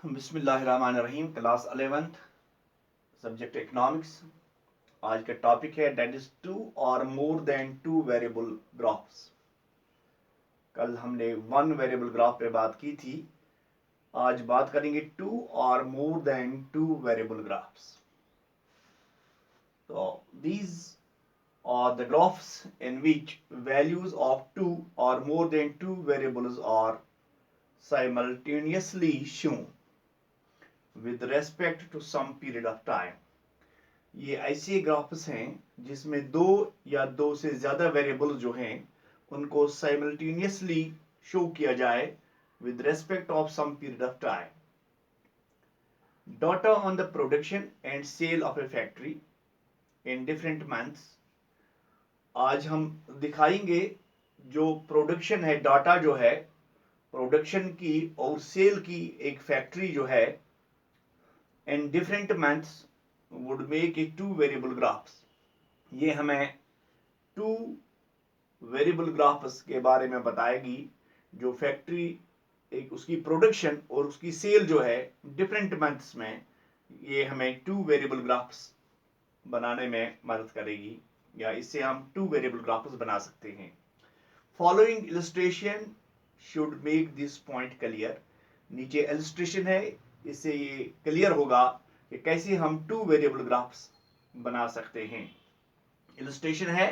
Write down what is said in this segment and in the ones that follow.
बिस्मिल्लाहिर्रहमानिर्रहीम। Class 11th, subject economics. आज का टॉपिक है that is to or more than two variable graphs. कल हमने वन वेरिएबल ग्राफ पे बात की थी। आज बात करेंगे two or more than two variable graphs. तो these are the graphs in which values of two or more than two variables are simultaneously shown with respect to some period of time। ये ऐसे graphs हैं जिसमें दो या दो से ज्यादा वेरिएबल जो हैं उनको साइमल्टेनियसली शो किया जाए with respect of some period of time. Data on the production and sale of a factory in different months. आज हम दिखाएंगे जो प्रोडक्शन है, डाटा जो है प्रोडक्शन की और सेल की एक फैक्ट्री जो है इन different months would make it two variable graphs। ये हमें टू वेरिएबल ग्राफ्स के बारे में बताएगी जो फैक्ट्री एक उसकी प्रोडक्शन और उसकी सेल जो है डिफरेंट मंथ्स में, ये हमें टू वेरिएबल ग्राफ्स बनाने में मदद करेगी या इससे हम टू वेरिएबल ग्राफ्स बना सकते हैं। Following illustration should make this point clear. नीचे इलस्ट्रेशन है, इससे ये क्लियर होगा कि कैसे हम टू वेरिएबल ग्राफ्स बना सकते हैं। इलस्ट्रेशन है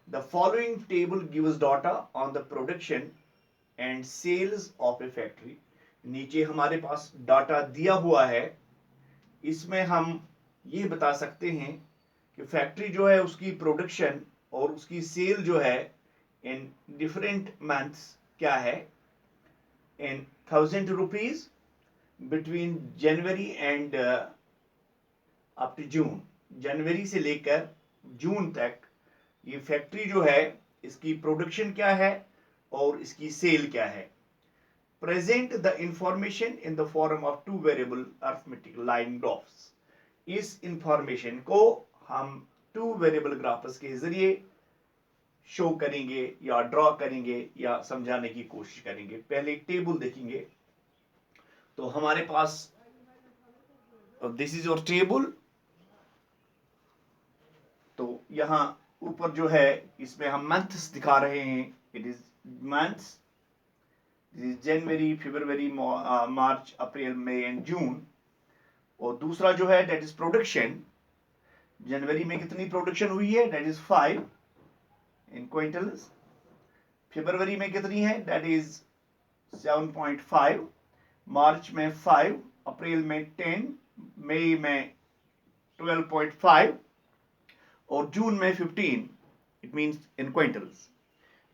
the following table gives data on the production and sales of a factory. नीचे हमारे पास डाटा दिया हुआ है, इसमें हम ये बता सकते हैं कि फैक्ट्री जो है उसकी प्रोडक्शन और उसकी सेल जो है इन डिफरेंट मंथ्स क्या है, in 1000 rupees between January and up to June. जनवरी से लेकर जून तक ये फैक्ट्री जो है इसकी प्रोडक्शन क्या है और इसकी सेल क्या है। Present the information in the form of two variable arithmetic line graphs. इस इंफॉर्मेशन को हम टू वेरिएबल ग्राफ्स के जरिए शो करेंगे या ड्रॉ करेंगे या समझाने की कोशिश करेंगे। पहले टेबल देखेंगे तो हमारे पास दिस इज योर टेबल। तो यहाँ ऊपर जो है इसमें हम मंथ्स दिखा रहे हैं। It is months, January, February, March, April, May and June. और दूसरा जो है दैट इज प्रोडक्शन। जनवरी में कितनी प्रोडक्शन हुई है, दैट इज 5 इन क्विंटल्स। फरवरी में कितनी है, दैट इज 7.5। मार्च में 5, अप्रैल में 10, मई में 12.5 और जून में 15। It means in quintals.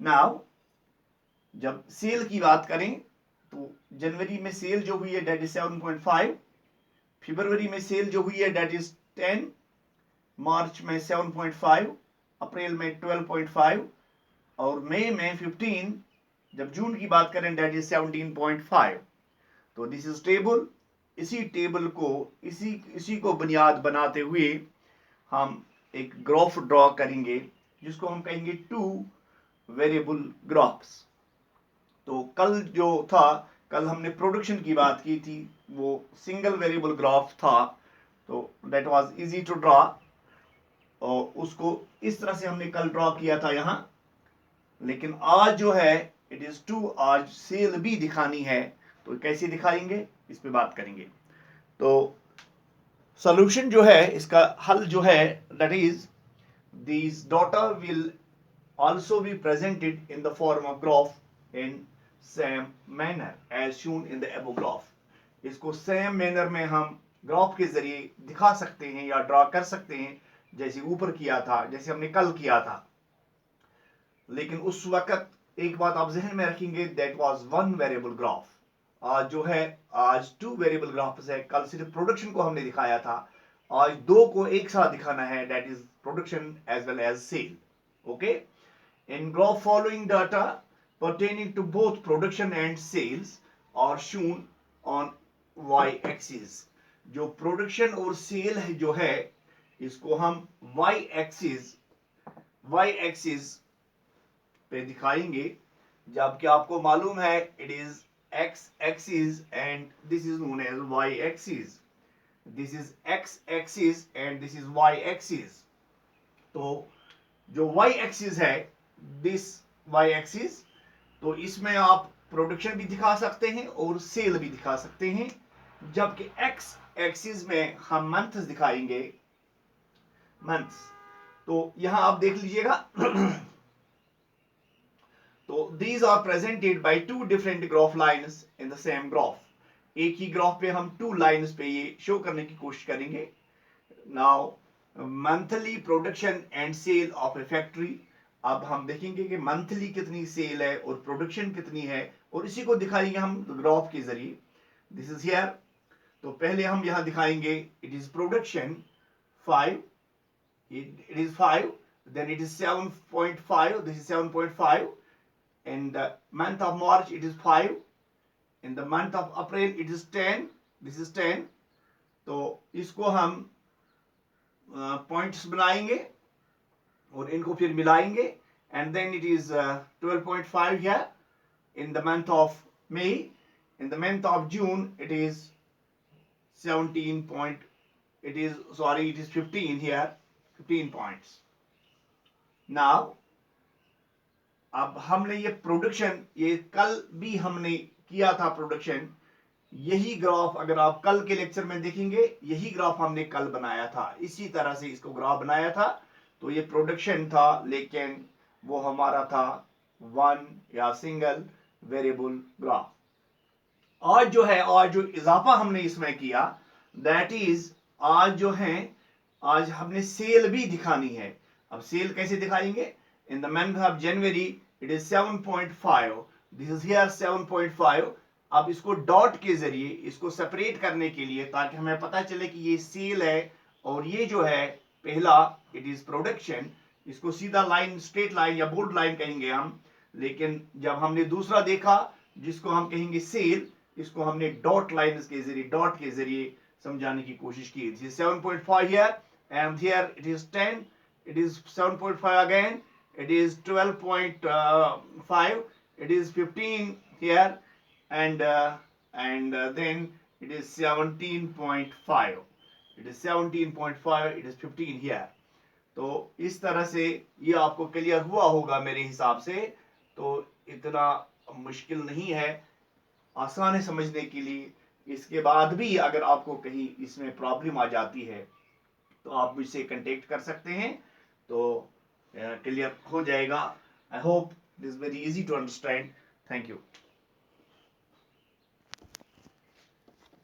Now जब सेल की बात करें तो जनवरी में सेल जो हुई है दैट इज 7.5, फरवरी में सेल जो हुई है दैट इज 10, मार्च में 7.5, अप्रैल में 12.5 और मई में 15। जब जून की बात करें दैट इज 17.5। तो दिस इज टेबल। इसी टेबल को इसी को बुनियाद बनाते हुए हम एक ग्राफ ड्रॉ करेंगे जिसको हम कहेंगे टू वेरिएबल ग्राफ्स। तो कल जो था, कल हमने प्रोडक्शन की बात की थी, वो सिंगल वेरिएबल ग्राफ था, तो that was easy to draw और उसको इस तरह से हमने कल ड्रॉ किया था यहाँ। लेकिन आज जो है इट इज टू, आज सेल भी दिखानी है, तो कैसे दिखाएंगे इस पे बात करेंगे। तो सॉल्यूशन जो है, इसका हल जो है that is these data will also be presented in the form of graph in same manner as shown in the above graph। इसको सेम मैनर में हम ग्राफ के जरिए दिखा सकते हैं या ड्रॉ कर सकते हैं, जैसे ऊपर किया था, जैसे हमने कल किया था। लेकिन उस वक्त एक बात आप जहन में रखेंगे, that was one variable graph. आज जो है, आज टू वेरिएबल ग्राफ्स है। कल सिर्फ प्रोडक्शन को हमने दिखाया था, आज दो को एक साथ दिखाना है, that is production as well as sale. Okay, in graph following data pertaining to both production and sales are shown on y axis। जो प्रोडक्शन और सेल है जो है इसको हम y एक्सिस पे दिखाएंगे, जबकि आपको मालूम है it is x axis and this is known as y axis. This is x axis and this is y axis. तो जो y axis है, this y axis, तो इसमें आप प्रोडक्शन भी दिखा सकते हैं और सेल भी दिखा सकते हैं, जबकि x एक्सिस में हम मंथ्स दिखाएंगे, मंथ्स। तो यहां आप देख लीजिएगा तो these are presented by two different graph lines in the same graph. एक ही ग्राफ पे हम टू लाइंस पे ये शो करने की कोशिश करेंगे. Now monthly production and sale of a factory. अब हम देखेंगे कि मंथली कितनी सेल है और प्रोडक्शन कितनी है, और इसी को दिखाएंगे हम ग्राफ के जरिए. This is here. तो पहले हम यहां दिखाएंगे it is production 5, it is 5, then it is 7.5, this is 7.5. In the month of March it is 5, in the month of April it is 10, this is 10. तो इसको हम पॉइंट्स बनाएंगे और इनको फिर मिलाएंगे, and then it is 12.5 here in the month of May. In the month of June it is 17 it is 15 here, 15 points. Now अब हमने ये प्रोडक्शन, ये कल भी हमने किया था प्रोडक्शन. यही ग्राफ अगर आप कल के लेक्चर में देखेंगे, यही ग्राफ हमने कल बनाया था, इसी तरह से इसको ग्राफ बनाया था. तो ये प्रोडक्शन था, लेकिन वो हमारा था वन या सिंगल वेरिएबल ग्राफ. आज जो है, आज जो इजाफा हमने इसमें किया, दैट इज आज जो है, आज हमने सेल भी दिखानी है. अब सेल कैसे दिखाएंगे? In the month of January it is 7.5, this is here 7.5. अब इसको डॉट के जरिए इसको सेपरेट करने के लिए, ताकि हमें पता चले कि ये सेल है और ये जो है पहला इट इज प्रोडक्शन. इसको सीधा लाइन, स्ट्रेट लाइन या बोल्ड लाइन कहेंगे हम, लेकिन जब हमने दूसरा देखा जिसको हम कहेंगे सेल, इसको हमने डॉट लाइन के जरिए, डॉट के जरिए समझाने की कोशिश की. This is 7.5 here and here it is 10, it is 7.5 again, it is 12.5, it is 15 here, and then it is 17.5, it is 17.5, it is 15 here. तो इस तरह से ये आपको क्लियर हुआ होगा मेरे हिसाब से. तो इतना मुश्किल नहीं है, आसान है समझने के लिए. इसके बाद भी अगर आपको कहीं इसमें प्रॉब्लम आ जाती है तो आप मुझसे कांटेक्ट कर सकते हैं, तो क्लियर हो जाएगा. I hope this very easy to understand. Thank you.